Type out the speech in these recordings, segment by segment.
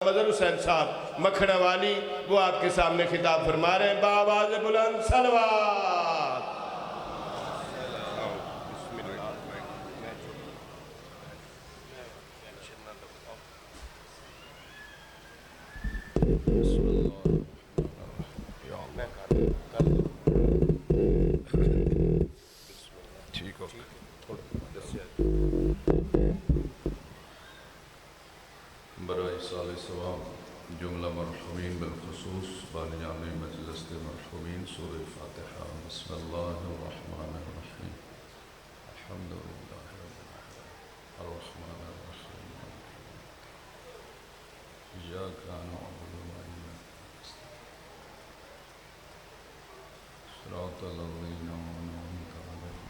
مظہر حسین صاحب مکھنہ والی وہ آپ کے سامنے خطاب فرما رہے ہیں بآواز بلند صلوات۔ ٹھیک ہو برائے سال ثواب جملہ مرحومین بالخصوص بانیان مجلس مرحومین سورہ فاتحہ بسم اللہ الرحمن الرحیم الحمدللہ رب العالمین الرحمن الرحیم ایاک نعبد و ایاک نستعین صراط الذین انعمت علیہم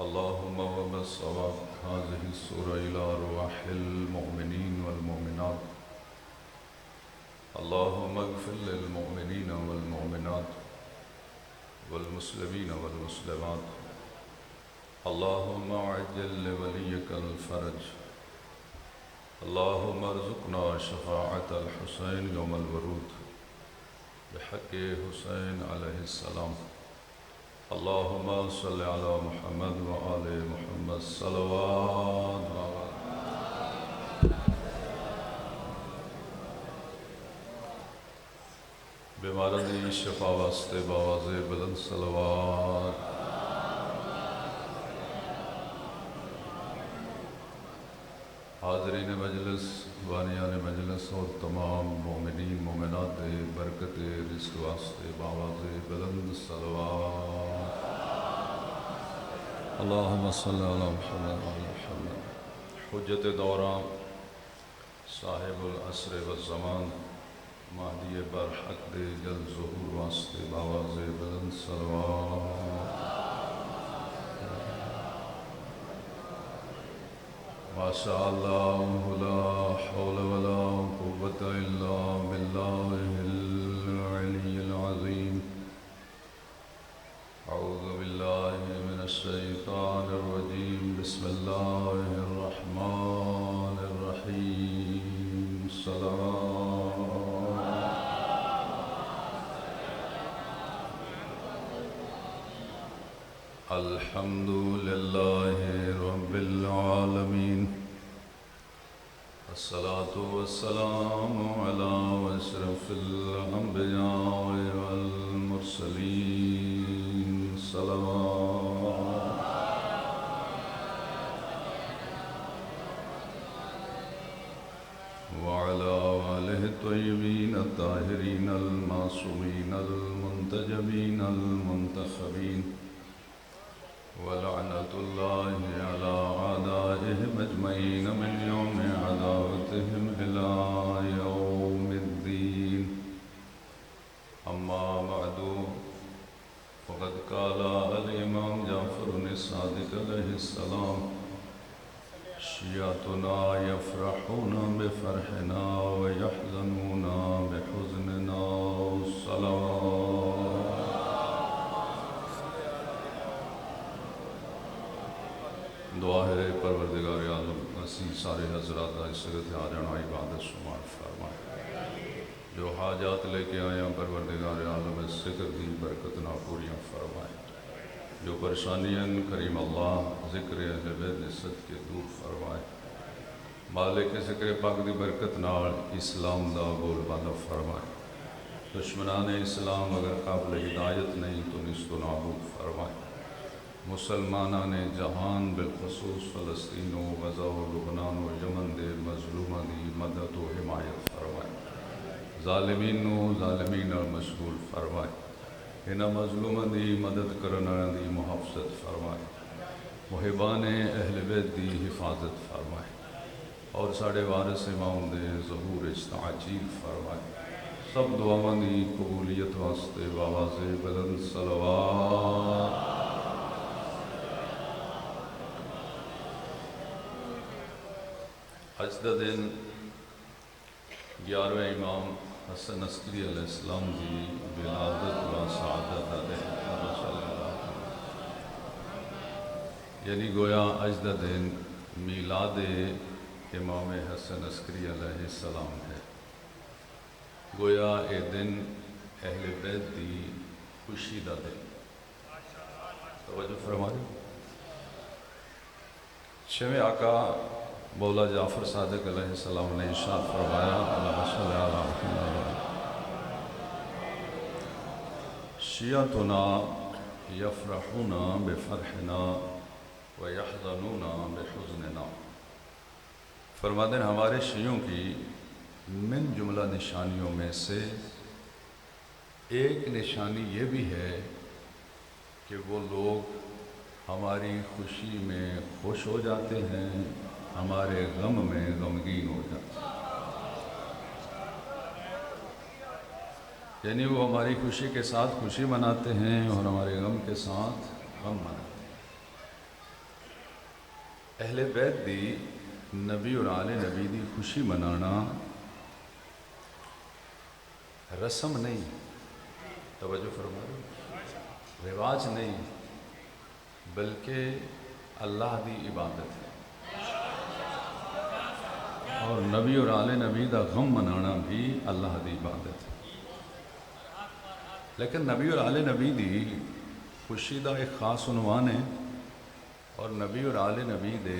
اللهم وبالصواب هذه السورة إلى أرواح المؤمنين والمؤمنات اللهم اغفر للمؤمنين والمؤمنات والمسلمين والمسلمات اللهم عجل لوليك الفرج اللهم ارزقنا شفاعة الحسين يوم الورود بحق حسين عليه السلام اللهم صل على محمد وآل محمد صلوات بیماران دی شفا واسطے باواز بلند صلوات حاضرین مجلس بانیان مجلس اور تمام مومنین مومنات دے برکت رزق واسطے باواز بلند صلوات اللہم صلی اللہ محمد وعلی محمد حجت دوران صاحب العصر والزمان مہدی برحق دے جل ظہور واسطے باواز بلند صلوات ما شاء اللہ لا حول ولا قوة الا باللہ العلی العظیم اعوذ باللہ من الشیطان الرجیم بسم اللہ الرحمن الرحیم صلوات الحمد للہ رب العالمین الصلاة والسلام على اشرف الانبیاء والمرسلین صلوات وعلى آلہ الطیبین الطاہرین المعصومین المنتجبین المنتخبین ولعنة الله على أعدائهم أجمعين من يوم عداوتهم إلى يوم الدين أما بعد فقد قال الإمام جعفر الصادق عليه السلام شيعتنا يفرحون بفرحنا ويحزنون بحزننا الصلوات دعا ہے پروردگار عالم اسی سارے حضرات اس وقت حاضران عبادت شمار فرمائے جو حاجات لے کے آیا پروردگار عالم اس ذکر دی برکت نہ پوریاں فرمائے جو پریشانیاں کریم اللہ ذکر اہل بیت عزت کے دور فرمائے مالک ذکر پاک دی برکت نال اسلام دا بول بالا فرمائے دشمنان اسلام اگر قابل ہدایت نہیں تو نست و نابود فرمائے مسلمانان جہان بالخصوص فلسطین و غزہ و لبنان و یمن دے مظلومہ دی مدد و حمایت فرمائے ظالمین اور مشغول فرمائے انہا مظلومہ دی مدد کرنا دی محافظت فرمائے محبان اہل بیت دی حفاظت فرمائے اور ساڑھے وارث امام دے ظہور استعجیل فرمائے سب دعاواں دی قبولیت واسطے باواز بلند صلوات آج دا دن 11ویں امام حسن عسکری علیہ السلام دی ولادت و سعادت دے یعنی گویا اج دا دن میلاد امام حسن عسکری علیہ السلام ہے۔ گویا اے دن اہل بیت دی خوشی دا دن۔ توجہ فرمائے۔ چھویں آقا مولا جعفر صادق علیہ السلام نے ارشاد فرمایا اللہم صلی علی محمد شیعتنا یفرحون بفرحنا ویحزنون بحزننا۔ فرماتے ہیں ہمارے شیعوں کی من جملہ نشانیوں میں سے ایک نشانی یہ بھی ہے کہ وہ لوگ ہماری خوشی میں خوش ہو جاتے ہیں، ہمارے غم میں غمگین ہو جاتے ہیں۔ یعنی وہ ہماری خوشی کے ساتھ خوشی مناتے ہیں اور ہمارے غم کے ساتھ غم مناتے ہیں۔ اہل بیت دی نبی اور آل نبی دی خوشی منانا رسم نہیں، توجہ فرمائیں، رواج نہیں، بلکہ اللہ دی عبادت ہے۔ اور نبی اور آل نبی دا غم منانا بھی اللہ دی عبادت ہے۔ لیکن نبی اور آل نبی دی خوشی دا ایک خاص عنوان ہے اور نبی اور آل نبی دے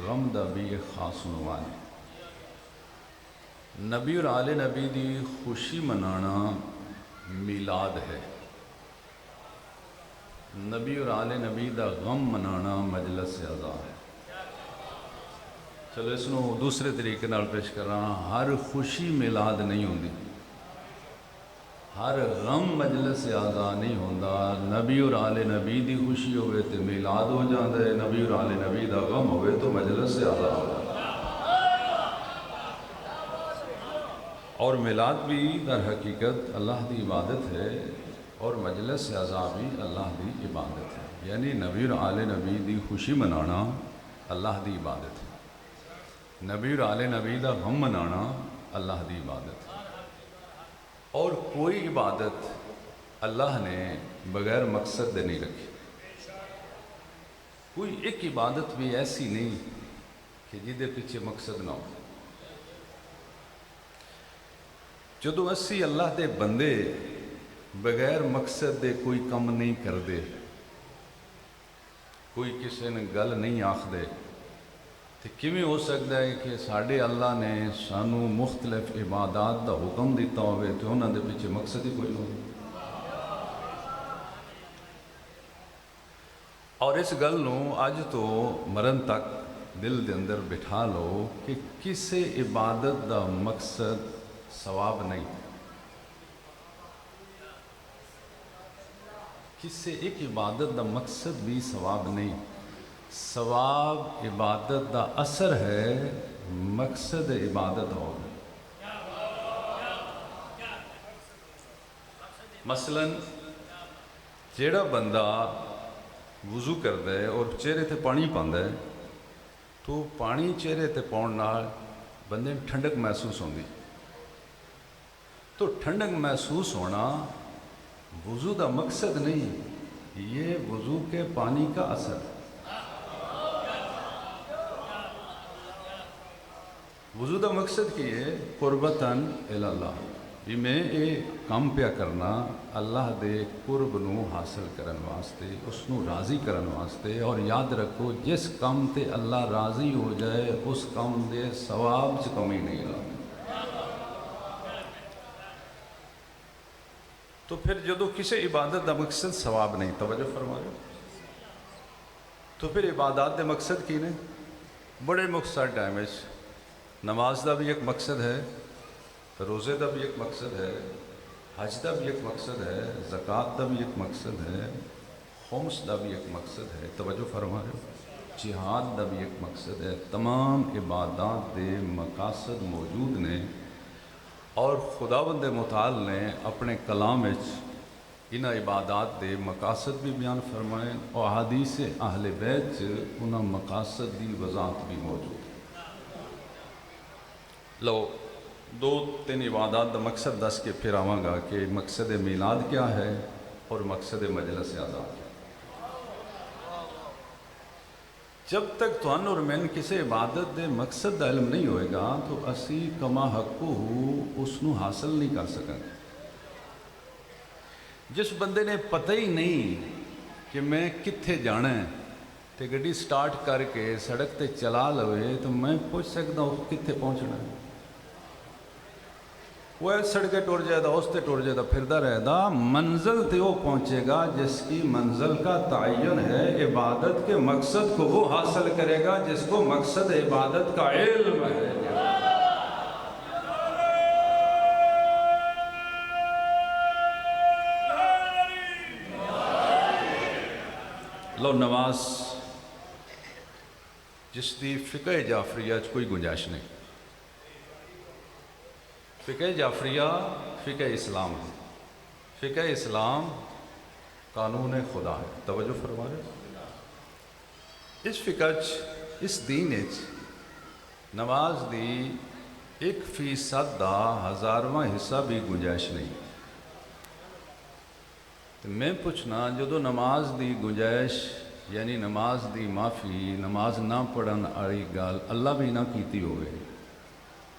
غم دا بھی ایک خاص عنوان ہے۔ نبی اور آل نبی دی خوشی منانا میلاد ہے، نبی اور آل نبی دا غم منانا مجلس اعزا ہے۔ چلو اس نو دوسرے طریقے نال پیش کر رہا، ہر خوشی میلاد نہیں ہوندی، ہر غم مجلس اعزا نہیں ہوندا۔ نبی اور آل نبی دی خوشی ہوئے تو میلاد ہو جاندے، نبی اور آل نبی دا غم ہوئے تو مجلس اعزا ہو جاندے۔ اور میلاد بھی در حقیقت اللہ دی عبادت ہے اور مجلس اعزا بھی اللہ دی عبادت ہے، یعنی نبی اور آل نبی دی خوشی منانا اللہ دی عبادت ہے، نبی اور آل نبی دا غم منانا اللہ دی عبادت ہے۔ اور کوئی عبادت اللہ نے بغیر مقصد دے نہیں رکھی، کوئی ایک عبادت بھی ایسی نہیں کہ جدے پیچھے مقصد نہ ہو۔ جدو اسی اللہ دے بندے بغیر مقصد دے کوئی کم نہیں کر دے، کوئی کسی نے گل نہیں آخ دے، تو کیویں ہو سکتا ہے کہ ساڑھے اللہ نے سانو مختلف عبادات دا حکم دیتا ہوئے تو انہوں دے پیچھے مقصد ہی کوئی نہ ہو۔ اور اس گل نو اج تو مرن تک دل دے اندر بٹھا لو کہ کسی عبادت دا مقصد ثواب نہیں، کسی ایک عبادت دا مقصد بھی ثواب نہیں، ثواب عبادت دا اثر ہے، مقصد عبادت ہو۔ مثلا جیڑا بندہ وضو کرتا ہے اور چہرے تے پانی پاندا ہے تو پانی چہرے تے پاؤن نال بندے ٹھنڈک محسوس ہوندی، تو ٹھنڈک محسوس ہونا وضو دا مقصد نہیں، یہ وضو کے پانی کا اثر ہے۔ وضو دا مقصد کی ہے قربتاً اللہ، بھی میں یہ کام پیا کرنا اللہ دے قرب نو حاصل کرن واسطے، اس نو راضی کرن واسطے۔ اور یاد رکھو جس کام تے اللہ راضی ہو جائے اس کام دے ثواب چ کمی نہیں رہتی۔ تو پھر جدو کسی عبادت دا مقصد ثواب نہیں، توجہ فرمائے، تو پھر عبادات دے مقصد کی نے بڑے مختصر ٹائم وچ نماز دا بھی ایک مقصد ہے، روزے دا بھی ایک مقصد ہے، حج دا بھی ایک مقصد ہے، زکوٰۃ دا بھی ایک مقصد ہے، خمس دا بھی ایک مقصد ہے، توجہ فرما رہے ہو، جہاد دا بھی ایک مقصد ہے۔ تمام عبادات دے مقاصد موجود نے اور خداوند متعال نے اپنے کلام وچ انہاں عبادات دے مقاصد بھی بیان فرمائے اور احادیث اہل بیت چ انہاں مقاصد دی وضاحت بھی موجود ہے۔ لو دو تین عبادات دا مقصد دس کے پھر آواں گا کہ مقصد میلاد کیا ہے اور مقصد مجلس اعزا کیا ہے۔ جب تک تھانوں اور مین کسی عبادت دے مقصد دا علم نہیں ہوئے گا تو اسی کما حقو اس نو حاصل نہیں کر سکیں گے۔ جس بندے نے پتہ ہی نہیں کہ میں کتھے جانا ہے تے گڈی سٹارٹ کر کے سڑک تے چلا لوے تو میں پوچھ سکتا ہوں کتھے پہنچنا ہے۔ وہ سڑکے ٹر جائے دا اس تے ٹر جائے دا پھردہ رہے دا، منزل تے وہ پہنچے گا جس کی منزل کا تعین ہے۔ عبادت کے مقصد کو وہ حاصل کرے گا جس کو مقصد عبادت کا علم ہے۔ لو نماز جس دی فقہ جعفریہ کوئی گنجائش نہیں۔ فقہ جعفریہ فقہ اسلام ہے۔ فقہ اسلام قانون خدا ہے۔ توجہ فرما رہے اس فقہ اس دین نماز دی 1% دا 1000واں حصہ بھی گنجائش نہیں۔ میں پوچھنا جدو نماز دی گنجائش یعنی نماز دی معافی، نماز نہ پڑھن والی گل اللہ بھی نہ کیتی ہوئے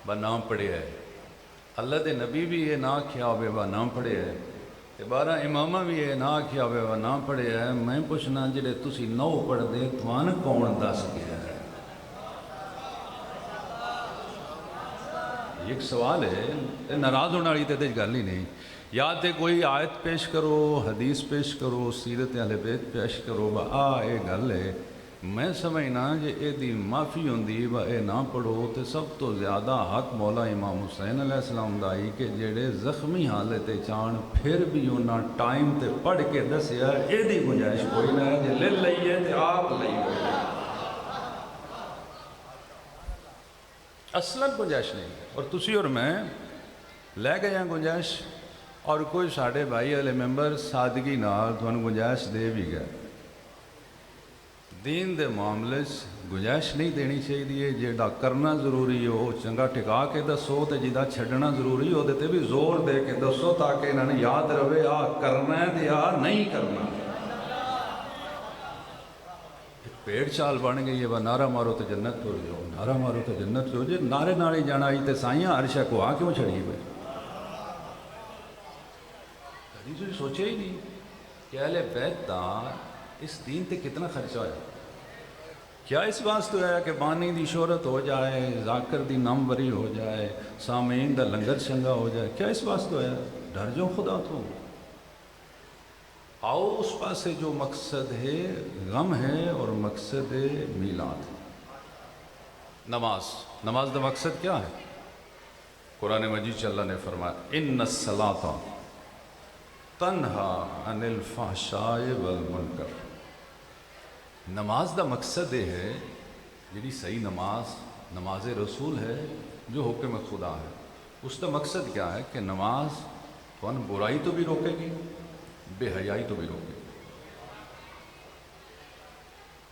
با نہ پڑھیا ہے، اللہ دے نبی بھی یہ نہ آکھیا ہوئے با نہ پڑھیا ہے، تے 12 امامہ بھی یہ نہ آکھیا ہوئے با نہ پڑھیا ہے، میں پوچھنا جڑے تسی 9 پڑھ دے توان کون دس گیا ہے؟ یہ ایک سوال ہے، ناراض ہونے والی تے گل ہی نہیں۔ یا تے کوئی آیت پیش کرو، حدیث پیش کرو، سیرت اہل بیت پیش کرو با اے گل ہے، میں سمجھنا جے اے دی معافی ہوندی با اے نہ پڑھو تے سب تو زیادہ حق مولا امام حسین علیہ السلام دا ہی کہ جڑے زخمی حالت چان پھر بھی انہاں ٹائم تے پڑھ کے دسیا اے دی گنجائش کوئی نہ ہے، جے لے لئیے تے آپ لئیے اصلاً گنجائش نہیں۔ اور تسی اور میں لے گئے ہیں گنجائش، اور کوئی ساڑھے بھائی والے ممبر سادگی نال تھانوں گنجائش دے بھی گئے۔ دین دے معاملے گنجائش نہیں دینی چاہیے، جیڑا کرنا ضروری ہو چنگا ٹکا کے دسو تے جیڑا چھڈنا ضروری ہو تے بھی زور دے کے دسو تاکہ انہوں نے یاد رہے آ کرنا ہے تے آ نہیں کرنا۔ پیڑ چال بن گئی ہے وہ نعرہ مارو تے جنت ہو جاؤ، نعرہ مارو تے جنت ہو جائے، نعرے نال ہی جانا آئی تے سائیاں عرشہ کو آ کیوں چھڑی ہوئے؟ کبھی سوچے ہی نہیں کہ اہل بیت دا اس دین تے کتنا خرچہ ہے۔ کیا اس واسطے ہے کہ بانی دی شہرت ہو جائے، ذاکر دی ناموری ہو جائے، سامعین دا لنگر چنگا ہو جائے؟ کیا اس واسطے ہے؟ ڈر جو خدا تو آؤ اس پاسے جو مقصد ہے غم ہے اور مقصد میلاد ہے۔ نماز دا مقصد کیا ہے؟ قرآن مجید سے اللہ نے فرمایا ان الصلاۃ تنہا عن الفحشاء والمنکر۔ نماز دا مقصد یہ ہے جڑی صحیح نماز رسول ہے جو حکم خدا ہے، اس دا مقصد کیا ہے کہ نماز تو برائی تو بھی روکے گی، بے حیائی تو بھی روکے گی۔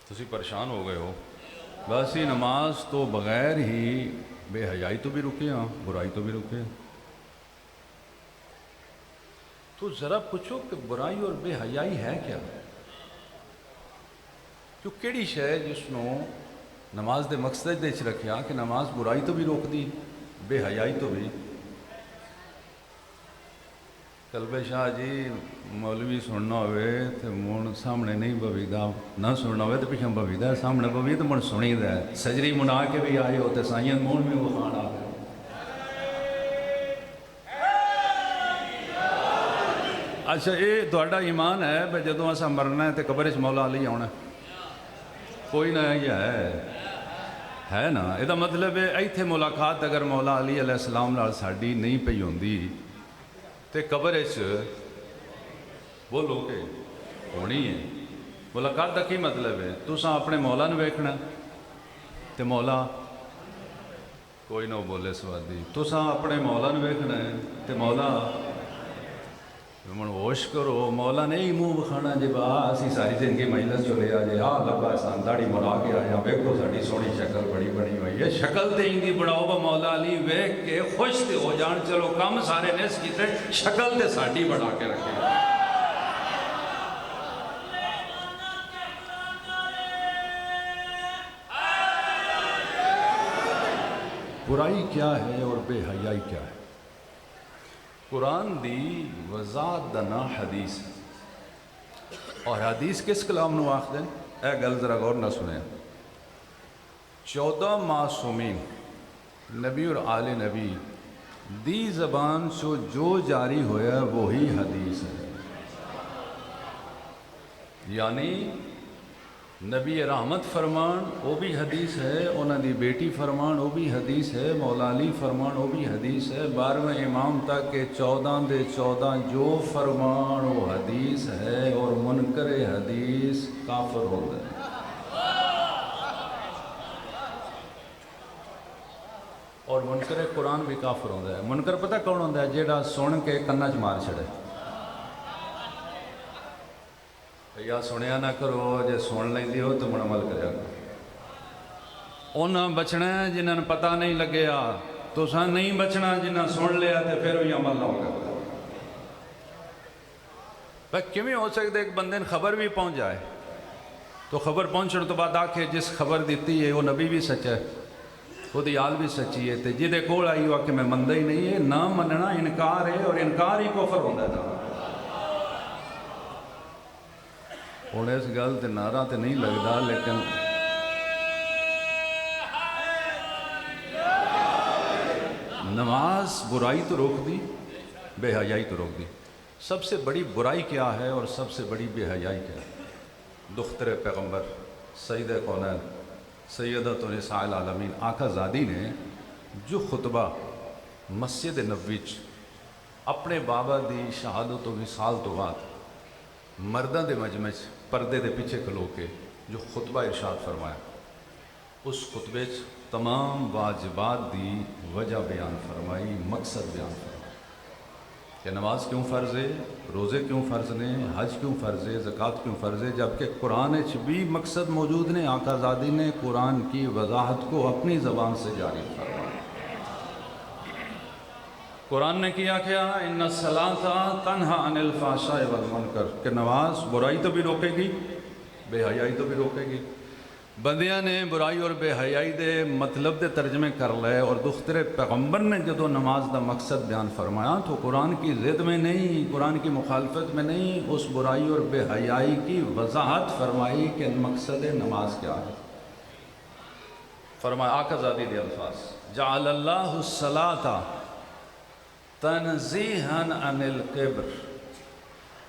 تسی پریشان ہو گئے ہو بس یہ نماز تو بغیر ہی بے حیائی تو بھی رکے ہاں برائی تو بھی رکے، تو ذرا پوچھو کہ برائی اور بے حیائی ہے کیا؟ کیوں کیڑی شے جس نو نماز دے مقصد دے چ رکھیا کہ نماز برائی تو بھی روک دی بے حیائی تو بھی۔ قلب شاہ جی مولوی سننا ہوئے تو من سامنے نہیں بویدہ، نہ سننا ہوئے تو پیچھے بویدہ، سامنے بوی تو من سنی دے، سجری منا کے بھی آئے ہوتے سائیں مون میں وہ خان آ گئے۔ اچھا یہ تہاڈا ایمان ہے بھائی جدوں اساں مرنا ہے تو قبر وچ مولا علی آنا؟ کوئی نہ یہ ہے نا، یہ مطلب ہے ایتھے ملاقات اگر مولا علی علیہ السلام نال ساڈی نہیں پئی ہوندی تے قبر وچ بولو کہ ہونی ہے۔ ملاقات کا کی مطلب ہے؟ تساں اپنے مولا نو ویکھنا تے مولا کوئی نہ بولے سوادی، تساں اپنے مولا نو ویکھنا ہے تے مولا من ہوش کرو، مولا نے ہی منہ بکھانا جی با اسی ساری زندگی مجلس چلے آ جے آ لبا سان داڑھی مرا کے آیا ویکھو ساڈی سونی شکل بڑی بنی ہوئی ہے، شکل تے اندی بناؤ با مولا علی ویکھ کے خوش تے ہو جان، چلو کم سارے نے اس کیتے شکل تے ساڈی بنا کے رکھے۔ برائی کیا ہے اور بے حیائی کیا ہے۔ قرآن دی وضاحت دا نا حدیث ہے، اور حدیث کس کلام نو آخ دیں؟ اے گل ذرا غور نہ سنیں۔ 14 معصومین نبی اور آل نبی دی زبان سے جو جاری ہویا وہی حدیث ہے، یعنی نبی رحمت فرمان وہ بھی حدیث ہے، انہاں دی بیٹی فرمان وہ بھی حدیث ہے، مولا علی فرمان وہ بھی حدیث ہے، 12ویں امام تک کہ 14 دے 14 جو فرمان وہ حدیث ہے، اور منکر حدیث کافر ہوتا ہے۔ اور منکر قرآن بھی کافر ہوتا ہے۔ منکر پتہ کون ہوتا ہے؟ جیڑا سن کے کناں چ مار چھڑے، یا سنیا نہ کرو، جے سن لیندی ہو تو من عمل کریا کرو۔ انہاں بچنا ہے جنہاں نے پتہ نہیں لگیا، تو سن نہیں بچنا جنہاں سن لیا تے پھر وہی عمل نہ کرتا۔ بھئی کیویں ہو سکتا ہے ایک بندے نے خبر بھی پہنچ جائے تو خبر پہنچنے تو بعد آکھے جس خبر دیتی ہے وہ نبی بھی سچ ہے، وہ دی آل بھی سچی ہے، تے جدے کول آئی ہوا کہ میں مندہ ہی نہیں ہے، نہ مننا انکار ہے، اور انکار ہی کفر ہوتا ہے۔ ہوں اس گل تے نعرہ تے نہیں لگتا، لیکن نماز برائی تو روک دی، بے حیائی تو روک دی۔ سب سے بڑی برائی کیا ہے اور سب سے بڑی بے حیائی کیا ہے؟ دختر پیغمبر سید کونین سیدۃ نساء العالمین آقا زادی نے جو خطبہ مسجد نبوی چ اپنے بابا دی شہادت و وصال تو بعد مرداں دے مجمع چ پردے دے پیچھے کھلو کے جو خطبہ ارشاد فرمایا، اس خطبے چ تمام واجبات دی وجہ بیان فرمائی، مقصد بیان فرمائی کہ نماز کیوں فرض ہے، روزے کیوں فرض نے، حج کیوں فرض ہے، زکوٰۃ کیوں فرض ہے، جبکہ قرآن چ بھی مقصد موجود نے۔ آقا زادی نے قرآن کی وضاحت کو اپنی زبان سے جاری فرمایا۔ قرآن نے کیا ان الصلاۃ تنہی عن الفحشاء والمنکر، کہ نماز برائی تو بھی روکے گی، بے حیائی تو بھی روکے گی۔ بندیاں نے برائی اور بے حیائی دے مطلب دے ترجمے کر لے، اور دختر پیغمبر نے جدو نماز دا مقصد بیان فرمایا تو قرآن کی ضد میں نہیں، قرآن کی مخالفت میں نہیں، اس برائی اور بے حیائی کی وضاحت فرمائی کہ مقصد نماز کیا ہے۔ فرمایا آقا زادی دے الفاظ، جعل اللہ الصلاۃ تنزیہا عن الکبر،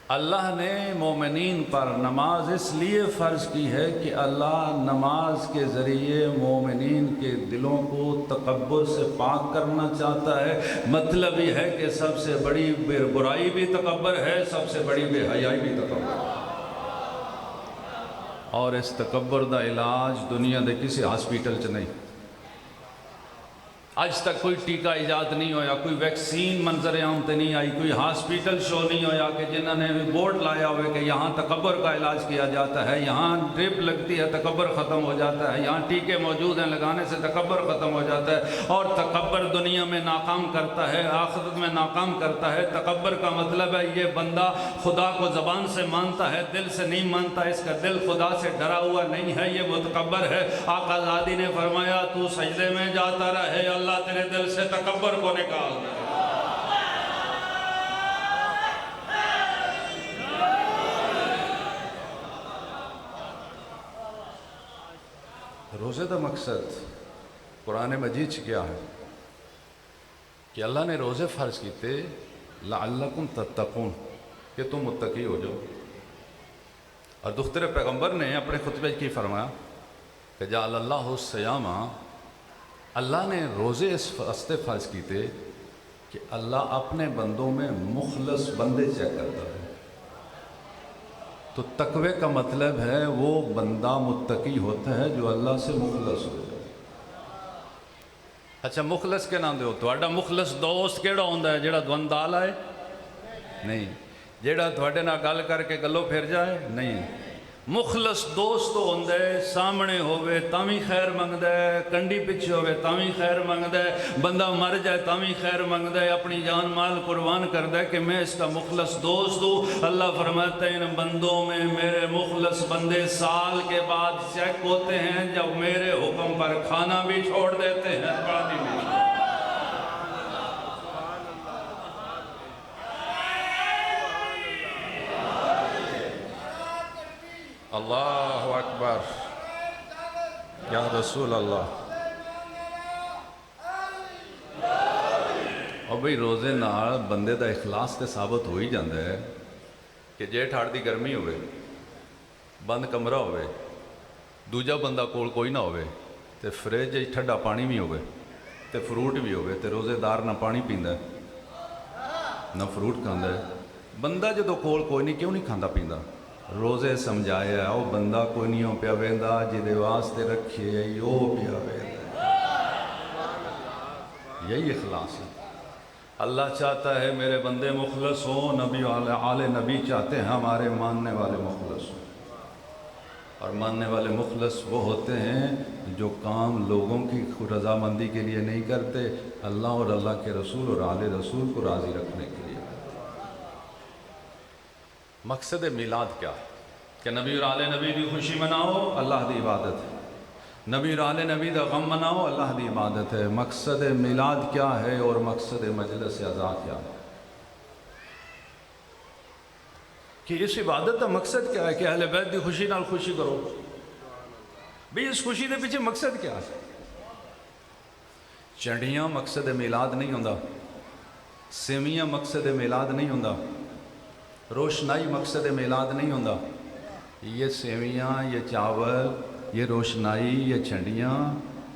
اللہ نے مومنین پر نماز اس لیے فرض کی ہے کہ اللہ نماز کے ذریعے مومنین کے دلوں کو تکبر سے پاک کرنا چاہتا ہے۔ مطلب یہ ہے کہ سب سے بڑی برائی بھی تکبر ہے، سب سے بڑی بے حیائی بھی تکبر ہے، اور اس تکبر دا علاج دنیا دے کسی ہاسپیٹل چ نہیں۔ آج تک کوئی ٹیکہ ایجاد نہیں ہویا، کوئی ویکسین منظر عام تے نہیں آئی، کوئی ہاسپیٹل شو نہیں ہویا کہ جنہوں نے بورڈ لایا ہوئے کہ یہاں تکبر کا علاج کیا جاتا ہے، یہاں ڈرپ لگتی ہے تکبر ختم ہو جاتا ہے، یہاں ٹیکے موجود ہیں لگانے سے تکبر ختم ہو جاتا ہے۔ اور تکبر دنیا میں ناکام کرتا ہے، آخرت میں ناکام کرتا ہے۔ تکبر کا مطلب ہے یہ بندہ خدا کو زبان سے مانتا ہے، دل سے نہیں مانتا، اس کا دل خدا سے ڈرا ہوا نہیں ہے، یہ متکبر ہے۔ آقا زادی نے فرمایا تو سجدے میں جاتا رہے، اللہ تیرے دل سے تکبر کو نکال دے۔ روزے دا مقصد قرآن مجید کیا ہے کہ اللہ نے روزے فرض کیتے لعلکم تتقون، کہ تم متقی ہو جاؤ۔ اور دختر پیغمبر نے اپنے خطبے کی فرمایا کہ جعل اللہ الصیام، اللہ نے روزے اس واسطے فرض کیتے کہ اللہ اپنے بندوں میں مخلص بندے چیک کرتا ہے۔ تو تقوی کا مطلب ہے وہ بندہ متقی ہوتا ہے جو اللہ سے مخلص ہو جائے۔ اچھا مخلص کے نام دو، تھوڑا مخلص دوست کیڑا ہوندا ہے؟ جیڑا دون دال آئے نہیں، جیڑا تھوڑے نہ گل کر کے گلو پھر جائے نہیں۔ مخلص دوست ہوندے سامنے ہوئے تاوی خیر منگدے، کنڈی پچھے ہوئے تاوی خیر منگدے، بندہ مر جائے تاوی خیر منگدے، اپنی جان مال قربان کر دے کہ میں اس کا مخلص دوست ہوں۔ اللہ فرماتے ہیں ان بندوں میں میرے مخلص بندے سال کے بعد چیک ہوتے ہیں جب میرے حکم پر کھانا بھی چھوڑ دیتے ہیں، پانی بھی۔ اللہ اکبر یا رسول اللہ۔ اور بھئی روزے نال بندے دا اخلاص تے ثابت ہو ہی جاندہ ہے کہ جے ٹھاڑ دی گرمی ہوئے، بند کمرہ ہوئے، دوجا بندہ کول کوئی نہ ہوئے، تے فریج ٹھنڈا پانی بھی ہوئے، تے فروٹ بھی ہوئے، تے روزے دار نہ پانی پیندہ ہے نہ فروٹ کھاندہ ہے۔ بندہ جدو کول کوئی نہیں کیوں نہیں کھاندہ پیندہ؟ روزے سمجھایا او بندہ کوئی نہیں ہو پیا ویندہ جدے واسطے رکھے یو پیا ویندہ۔ یہی اخلاص ہے۔ اللہ چاہتا ہے میرے بندے مخلص ہوں، نبی آل نبی چاہتے ہیں ہمارے ماننے والے مخلص ہوں، اور ماننے والے مخلص وہ ہوتے ہیں جو کام لوگوں کی رضامندی کے لیے نہیں کرتے، اللہ اور اللہ کے رسول اور آل رسول کو راضی رکھنے کے لیے۔ مقصد میلاد کیا ہے؟ کہ نبی اور آل نبی دی خوشی مناؤ، اللہ دی عبادت ہے۔ نبی اور آل نبی دا غم مناؤ، اللہ دی عبادت ہے۔ مقصد میلاد کیا ہے اور مقصد مجلس عزا کیا ہے؟ کہ اس عبادت کا مقصد کیا ہے کہ اہل بیت دی خوشی نال خوشی کرو۔ بھئی اس خوشی دے پیچھے مقصد کیا ہے؟ چنڈیاں مقصد میلاد نہیں ہوندہ، سیویاں مقصد میلاد نہیں ہوندہ، روشنائی مقصد میلاد نہیں ہوندہ۔ یہ سیویاں، یہ چاول، یہ روشنائی، یہ چھنڈیاں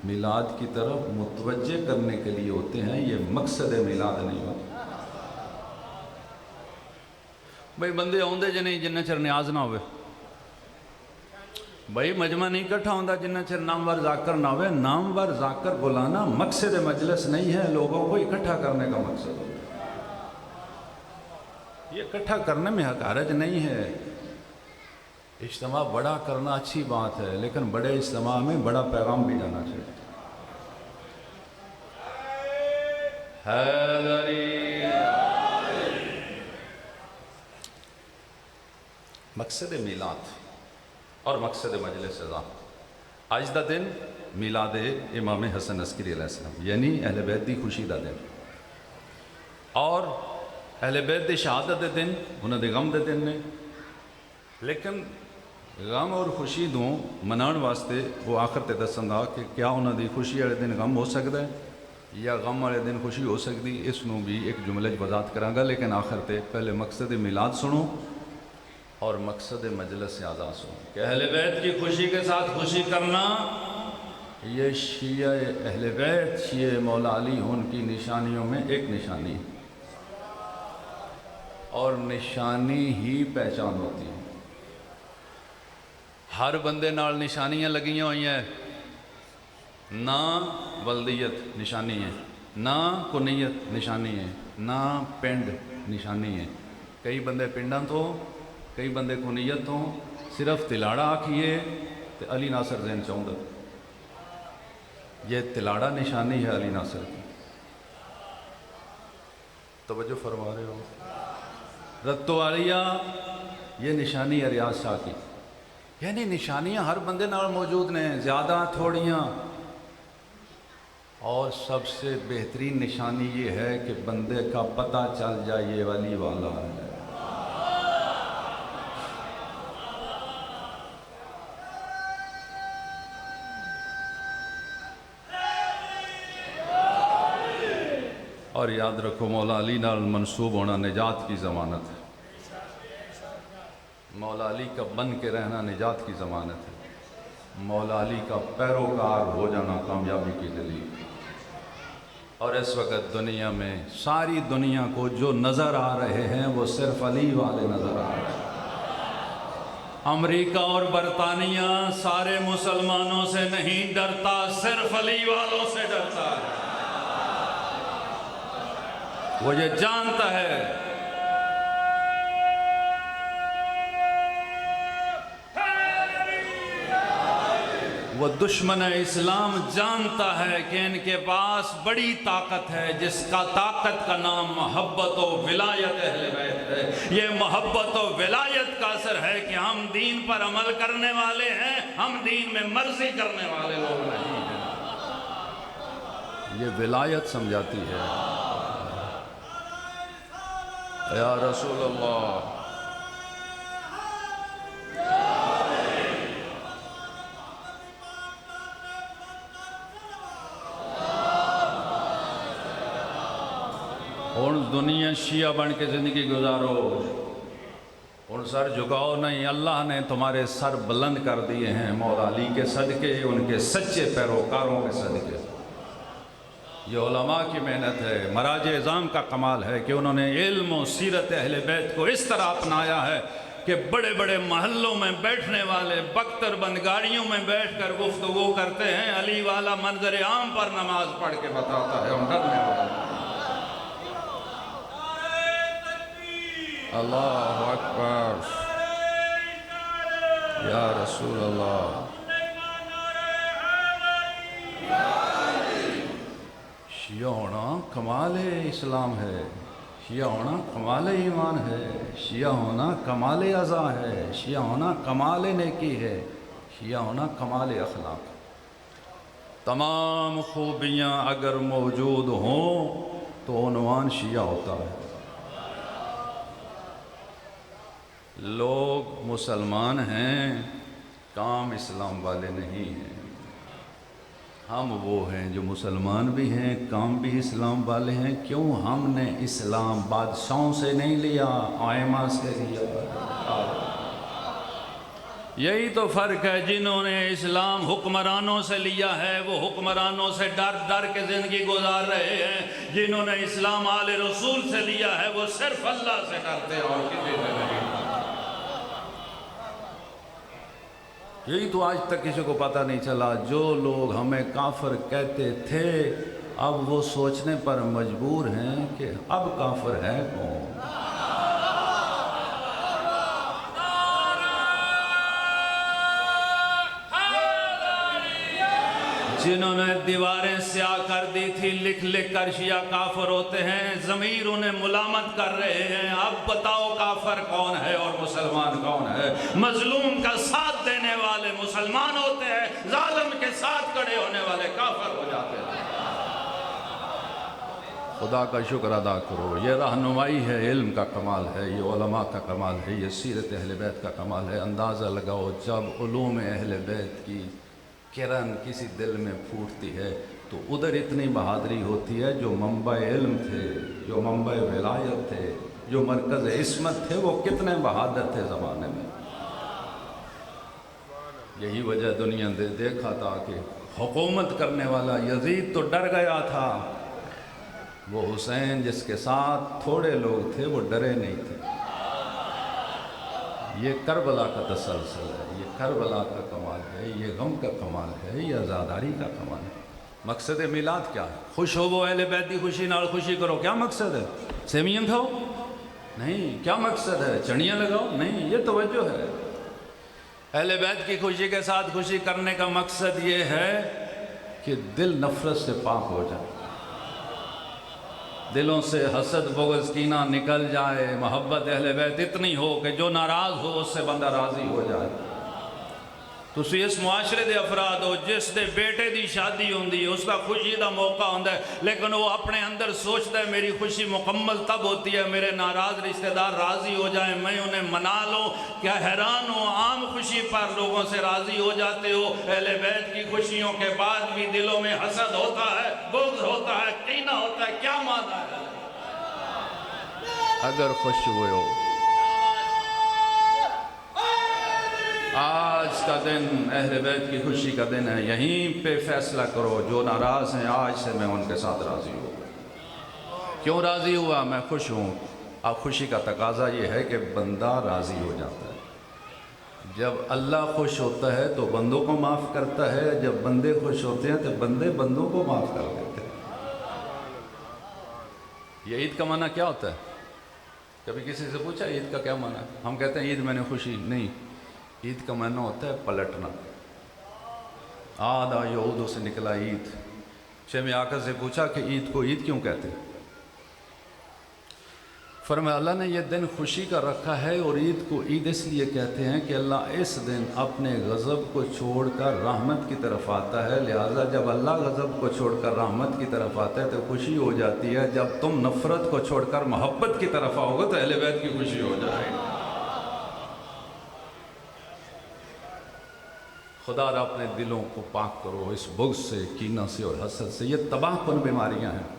میلاد کی طرف متوجہ کرنے کے لیے ہوتے ہیں، یہ مقصد میلاد نہیں ہوتا۔ بھئی بندے آؤندے جنہیں جنہ چر نیاز نہ ہوئے، بھئی مجمع نہیں کٹھا ہوندہ جنہ چر نامور ذاکر نہ ہوئے۔ نامور ذاکر بلانا مقصد مجلس نہیں ہے، لوگوں کو اکٹھا کرنے کا مقصد ہے۔ یہ اکٹھا کرنے میں حق حرج نہیں ہے، اجتماع بڑا کرنا اچھی بات ہے، لیکن بڑے اجتماع میں بڑا پیغام بھی جانا چاہیے۔ حیدری مقصد میلاد اور مقصد مجلس عزا۔ آج دا دن میلاد امام حسن عسکری علیہ السلام، یعنی اہل بیت دی خوشی دا دن، اور اہل بیت دی شہادت دے دن، انہوں دے غم دے دن نے۔ لیکن غم اور خوشی دوں منان واسطے وہ آخر تے دسن دا کہ کیا انہوں دی خوشی والے دن غم ہو سکتا ہے یا غم والے دن خوشی ہو سکتی، اس نو بھی ایک جملے وضاحت کرانگا۔ لیکن آخر تے پہلے مقصد میلاد سنو اور مقصد مجلس عزا سنو کہ اہل بیت کی خوشی کے ساتھ خوشی کرنا یہ شیعہ اہل بیت، شیعہ مولا علی ان کی نشانیوں میں ایک نشانی ہے، اور نشانی ہی پہچان ہوتی ہے۔ ہر بندے نال نشانیاں لگیاں ہوئی ہیں، نہ ولدیت نشانی ہے، نہ کنیت نشانی ہے، نہ پنڈ نشانی ہے۔ کئی بندے پنڈاں تو، کئی بندے کنیت تو، صرف تلاڑا آکھیے تو علی ناصر ذہن چاہوں گا۔ یہ تلاڑا نشانی ہے علی ناصر کی، توجہ فرما رہے ہو؟ رتو عالیہ یہ نشانی ہے ریاض شاہ کی، یعنی نشانیاں ہر بندے نال موجود نے، زیادہ تھوڑیاں۔ اور سب سے بہترین نشانی یہ ہے کہ بندے کا پتہ چل جائے یہ ولی والا ہے۔ اور یاد رکھو مولا علی نال منسوب ہونا نجات کی ضمانت ہے، مولا علی کا بن کے رہنا نجات کی ضمانت ہے، مولا علی کا پیروکار ہو جانا کامیابی کی دلیل۔ اور اس وقت دنیا میں ساری دنیا کو جو نظر آ رہے ہیں وہ صرف علی والے نظر آ رہے ہیں۔ امریکہ اور برطانیہ سارے مسلمانوں سے نہیں ڈرتا، صرف علی والوں سے ڈرتا ہے۔ وہ یہ جانتا ہے وہ دشمن اسلام جانتا ہے کہ ان کے پاس بڑی طاقت ہے، جس کا طاقت کا نام محبت و ولایت اہل بیت ہے۔ یہ محبت و ولایت کا اثر ہے کہ ہم دین پر عمل کرنے والے ہیں، ہم دین میں مرضی کرنے والے لوگ نہیں ہیں۔ یہ ولایت سمجھاتی ہے۔ یا رسول اللہ اور دنیا شیعہ بن کے زندگی گزارو، اور سر جھکاؤ نہیں، اللہ نے تمہارے سر بلند کر دیے ہیں مولا علی کے صدقے، ان کے سچے پیروکاروں کے صدقے۔ یہ علماء کی محنت ہے، مراج اعظام کا کمال ہے کہ انہوں نے علم و سیرت اہل بیت کو اس طرح اپنایا ہے کہ بڑے بڑے محلوں میں بیٹھنے والے بختر بند گاڑیوں میں بیٹھ کر گفتگو کرتے ہیں، علی والا منظر عام پر نماز پڑھ کے بتاتا ہے، ہم ڈرنے والے۔ اللہ اکبر، یا رسول اللہ۔ شیعہ ہونا کمال اسلام ہے، شیعہ ہونا کمال ایمان ہے، شیعہ ہونا کمال عزا ہے، شیعہ ہونا کمال نیکی ہے، شیعہ ہونا کمال اخلاق۔ تمام خوبیاں اگر موجود ہوں تو عنوان شیعہ ہوتا ہے۔ لوگ مسلمان ہیں، کام اسلام والے نہیں ہیں۔ ہم وہ ہیں جو مسلمان بھی ہیں، کام بھی اسلام والے ہیں۔ کیوں؟ ہم نے اسلام بادشاہوں سے نہیں لیا، آئمہ سے لیا۔ یہی تو فرق ہے، جنہوں نے اسلام حکمرانوں سے لیا ہے وہ حکمرانوں سے ڈر ڈر کے زندگی گزار رہے ہیں، جنہوں نے اسلام آل رسول سے لیا ہے وہ صرف اللہ سے ڈرتے ہیں اور کسی سے نہیں۔ یہی تو آج تک کسی کو پتہ نہیں چلا، جو لوگ ہمیں کافر کہتے تھے اب وہ سوچنے پر مجبور ہیں کہ اب کافر ہے کون۔ جنہوں نے دیواریں سیاہ کر دی تھی لکھ لکھ کر شیعہ کافر ہوتے ہیں، ضمیر انہیں ملامت کر رہے ہیں، اب بتاؤ کافر کون ہے اور مسلمان کون ہے۔ مظلوم کا ساتھ دینے والے مسلمان ہوتے ہیں، ظالم کے ساتھ کھڑے ہونے والے کافر ہو جاتے ہیں۔ خدا کا شکر ادا کرو، یہ رہنمائی ہے، علم کا کمال ہے، یہ علماء کا کمال ہے، یہ سیرت اہل بیت کا کمال ہے۔ اندازہ لگاؤ جب علوم اہل بیت کی کرن کسی دل میں پھوٹتی ہے تو ادھر اتنی بہادری ہوتی ہے، جو منبع علم تھے، جو منبع ولایت تھے، جو مرکز عصمت تھے، وہ کتنے بہادر تھے زمانے میں۔ یہی وجہ دنیا نے دیکھا تھا کہ حکومت کرنے والا یزید تو ڈر گیا تھا، وہ حسین جس کے ساتھ تھوڑے لوگ تھے وہ ڈرے نہیں تھے۔ یہ کربلا کا تسلسل ہے، یہ کربلا کا کمال ہے، یہ غم کا کمال ہے، یہ عزاداری کا کمال ہے۔ مقصد میلاد کیا ہے؟ خوش ہو وہ اہل بیت دی خوشی نال خوشی کرو، کیا مقصد ہے؟ سیویاں کھاؤ؟ نہیں۔ کیا مقصد ہے؟ چڑیاں لگاؤ؟ نہیں۔ یہ توجہ ہے۔ اہل بیت کی خوشی کے ساتھ خوشی کرنے کا مقصد یہ ہے کہ دل نفرت سے پاک ہو جائے، دلوں سے حسد بغض کینہ نکل جائے، محبت اہل بیت اتنی ہو کہ جو ناراض ہو اس سے بندہ راضی ہو جائے۔ تسی اس معاشرے دے افراد ہو جس دے بیٹے دی شادی ہوندی ہے، اس کا خوشی دا موقع ہوندہ ہے، لیکن وہ اپنے اندر سوچتا ہے میری خوشی مکمل تب ہوتی ہے میرے ناراض رشتہ دار راضی ہو جائیں، میں انہیں منا لوں۔ کیا حیران ہو عام خوشی پر لوگوں سے راضی ہو جاتے ہو، اہل بیت کی خوشیوں کے بعد بھی دلوں میں حسد ہوتا ہے، بغض ہوتا ہے، کینہ ہوتا ہے، کیا معنی ہے؟ اگر خوش ہوئے ہو، آج کا دن اہل بیت کی خوشی کا دن ہے، یہیں پہ فیصلہ کرو، جو ناراض ہیں آج سے میں ان کے ساتھ راضی ہوں۔ کیوں راضی ہوا؟ میں خوش ہوں۔ اب خوشی کا تقاضا یہ ہے کہ بندہ راضی ہو جاتا ہے۔ جب اللہ خوش ہوتا ہے تو بندوں کو معاف کرتا ہے، جب بندے خوش ہوتے ہیں تو بندے بندوں کو معاف کر دیتے ہیں۔ یہ عید کا معنی کیا ہوتا ہے؟ کبھی کسی سے پوچھا عید کا کیا معنی ہے؟ ہم کہتے ہیں عید میں نے خوشی نہیں، عید کا معنی ہوتا ہے پلٹنا۔ آدھا یہودوں سے نکلا عید۔ شیخ آقا سے پوچھا کہ عید کو عید کیوں کہتے ہیں؟ فرمایا اللہ نے یہ دن خوشی کا رکھا ہے اور عید کو عید اس لیے کہتے ہیں کہ اللہ اس دن اپنے غضب کو چھوڑ کر رحمت کی طرف آتا ہے، لہٰذا جب اللہ غضب کو چھوڑ کر رحمت کی طرف آتا ہے تو خوشی ہو جاتی ہے، جب تم نفرت کو چھوڑ کر محبت کی طرف آؤ گے تو اہل بیت کی خوشی ہو جائے گی۔ خدا را اپنے دلوں کو پاک کرو اس بغض سے، کینہ سے اور حسد سے، یہ تباہ کن بیماریاں ہیں۔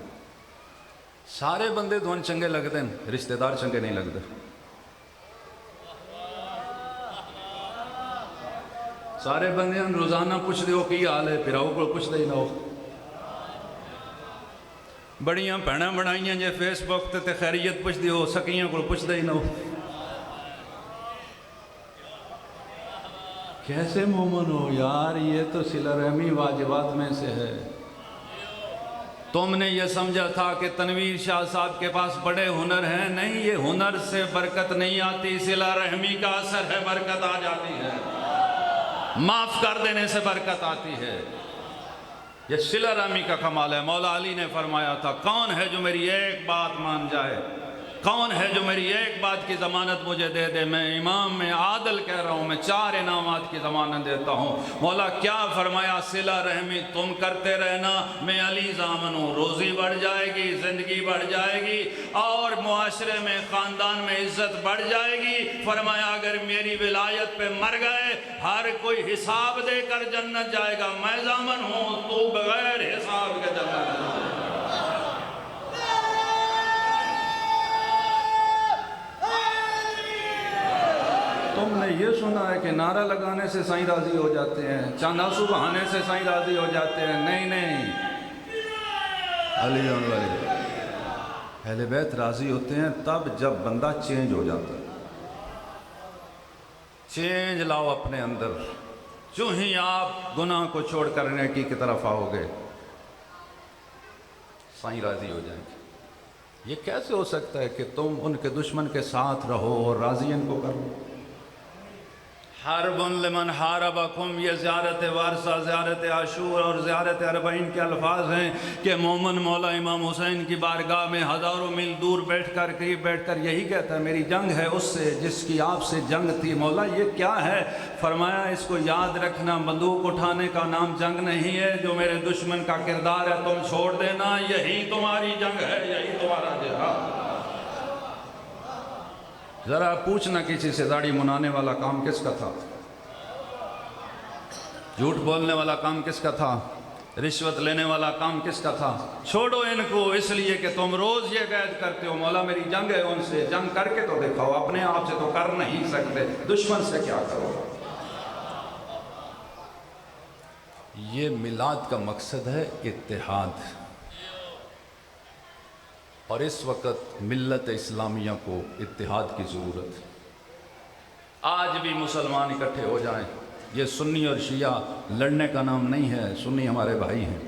سارے بندے تو چنگے لگتے ہیں، رشتہ دار چنگے نہیں لگتے۔ سارے بندے روزانہ پوچھ دیو کی حال ہے، پھراؤ کو پوچھ دے نہ ہو۔ بڑیاں بھیناں بنائیاں جے فیس بک تے خیریت پوچھ دیو، سکیاں کو پوچھ دے نہ ہو۔ کیسے مومن ہو یار، یہ تو صلہ رحمی واجبات میں سے ہے۔ تم نے یہ سمجھا تھا کہ تنویر شاہ صاحب کے پاس بڑے ہنر ہیں، نہیں، یہ ہنر سے برکت نہیں آتی، صلہ رحمی کا اثر ہے، برکت آ جاتی ہے، معاف کر دینے سے برکت آتی ہے۔ یہ صلہ رحمی کا کمال ہے۔ مولا علی نے فرمایا تھا، کون ہے جو میری ایک بات مان جائے، کون ہے جو میری ایک بات کی ضمانت مجھے دے دے، میں امام میں عادل کہہ رہا ہوں، میں 4 انعامات کی ضمانت دیتا ہوں۔ مولا کیا فرمایا، صلہ رحمی تم کرتے رہنا، میں علی ضامن ہوں، روزی بڑھ جائے گی، زندگی بڑھ جائے گی، اور معاشرے میں، خاندان میں عزت بڑھ جائے گی۔ فرمایا اگر میری ولایت پہ مر گئے، ہر کوئی حساب دے کر جنت جائے گا، میں ضامن ہوں، تو بغیر حساب کے جنت جائے گا۔ تم نے یہ سنا ہے کہ نعرہ لگانے سے سائیں راضی ہو جاتے ہیں، چاند آنسو بہانے سے سائیں راضی ہو جاتے ہیں؟ نہیں نہیں، علی اہل بیت راضی ہوتے ہیں تب جب بندہ چینج ہو جاتا ہے۔ چینج لاؤ اپنے اندر، جو ہی آپ گناہ کو چھوڑ کر نیکی کی طرف آؤ گے، سائیں راضی ہو جائیں گے۔ یہ کیسے ہو سکتا ہے کہ تم ان کے دشمن کے ساتھ رہو اور راضی ان کو کرو؟ حرب لمن حاربکم، یہ زیارت وارثہ، زیارت عاشور اور زیارت اربعین کے الفاظ ہیں کہ مومن مولا امام حسین کی بارگاہ میں ہزاروں میل دور بیٹھ کر، قریب بیٹھ کر یہی کہتا ہے، میری جنگ ہے اس سے جس کی آپ سے جنگ تھی۔ مولا یہ کیا ہے؟ فرمایا اس کو یاد رکھنا، بندوق اٹھانے کا نام جنگ نہیں ہے، جو میرے دشمن کا کردار ہے تم چھوڑ دینا، یہی تمہاری جنگ ہے، یہی تمہارا جہاد۔ ذرا پوچھنا کسی سے، داڑھی منانے والا کام کس کا تھا؟ جھوٹ بولنے والا کام کس کا تھا؟ رشوت لینے والا کام کس کا تھا؟ چھوڑو ان کو، اس لیے کہ تم روز یہ قید کرتے ہو مولا میری جنگ ہے ان سے۔ جنگ کر کے تو دکھاؤ، اپنے آپ سے تو کر نہیں سکتے، دشمن سے کیا کرو؟ یہ میلاد کا مقصد ہے اتحاد، اور اس وقت ملت اسلامیہ کو اتحاد کی ضرورت ہے۔ آج بھی مسلمان اکٹھے ہو جائیں، یہ سنی اور شیعہ لڑنے کا نام نہیں ہے، سنی ہمارے بھائی ہیں۔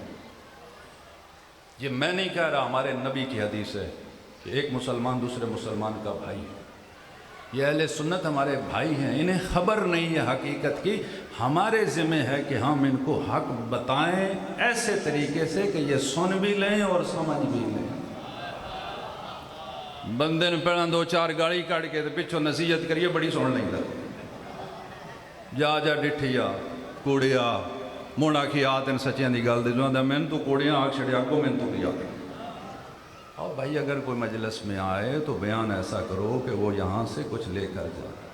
یہ میں نہیں کہہ رہا، ہمارے نبی کی حدیث ہے کہ ایک مسلمان دوسرے مسلمان کا بھائی ہے۔ یہ اہل سنت ہمارے بھائی ہیں، انہیں خبر نہیں ہے حقیقت کی، ہمارے ذمہ ہے کہ ہم ان کو حق بتائیں ایسے طریقے سے کہ یہ سن بھی لیں اور سمجھ بھی لیں۔ بندے نے پہلا 2-4 گاڑی کاٹ کے پچھو نصیحت کریے، بڑی سن لیں گا، جا جا ڈٹھیا کوڑیا موڑا کی آتن سچیاں دی گل دے جو آدھا میں تو کوڑیاں آگ چھڑیا کو میں تو کیا۔ اور بھائی اگر کوئی مجلس میں آئے تو بیان ایسا کرو کہ وہ یہاں سے کچھ لے کر جائے۔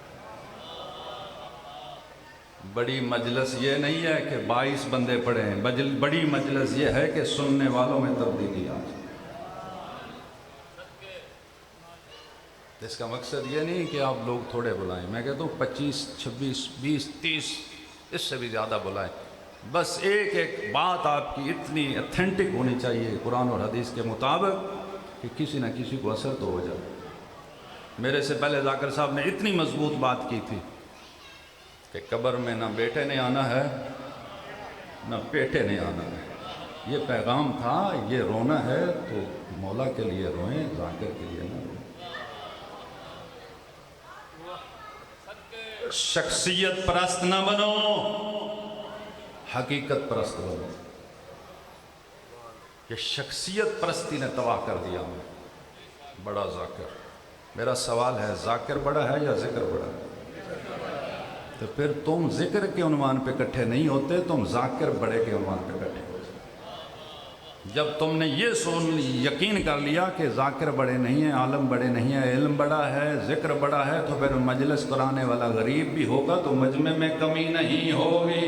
بڑی مجلس یہ نہیں ہے کہ 22 بندے پڑھیں، بڑی مجلس یہ ہے کہ سننے والوں میں تبدیلی آ جائے۔ اس کا مقصد یہ نہیں کہ آپ لوگ تھوڑے بلائیں، میں کہتا ہوں 25 26 20 30 اس سے بھی زیادہ بلائیں، بس ایک ایک بات آپ کی اتنی اتھینٹک ہونی چاہیے قرآن اور حدیث کے مطابق کہ کسی نہ کسی کو اثر تو ہو جائے۔ میرے سے پہلے ذاکر صاحب نے اتنی مضبوط بات کی تھی کہ قبر میں نہ بیٹے نے آنا ہے نہ پیٹے نے آنا ہے، یہ پیغام تھا، یہ رونا ہے تو مولا کے لیے روئیں، ذاکر کے لیے نہ روئیں۔ شخصیت پرست نہ بنو، حقیقت پرست بنو۔ یہ شخصیت پرستی نے تباہ کر دیا بڑا ذاکر۔ میرا سوال ہے، ذاکر بڑا ہے یا ذکر بڑا ہے؟ تو پھر تم ذکر کے عنوان پہ اکٹھے نہیں ہوتے، تم ذاکر بڑے کے عنوان پہ اکٹھے ہوتے۔ جب تم نے یہ یقین کر لیا کہ ذاکر بڑے نہیں ہیں، عالم بڑے نہیں ہیں، علم بڑا ہے، ذکر بڑا ہے، تو پھر مجلس کرانے والا غریب بھی ہوگا تو مجمع میں کمی نہیں ہوگی۔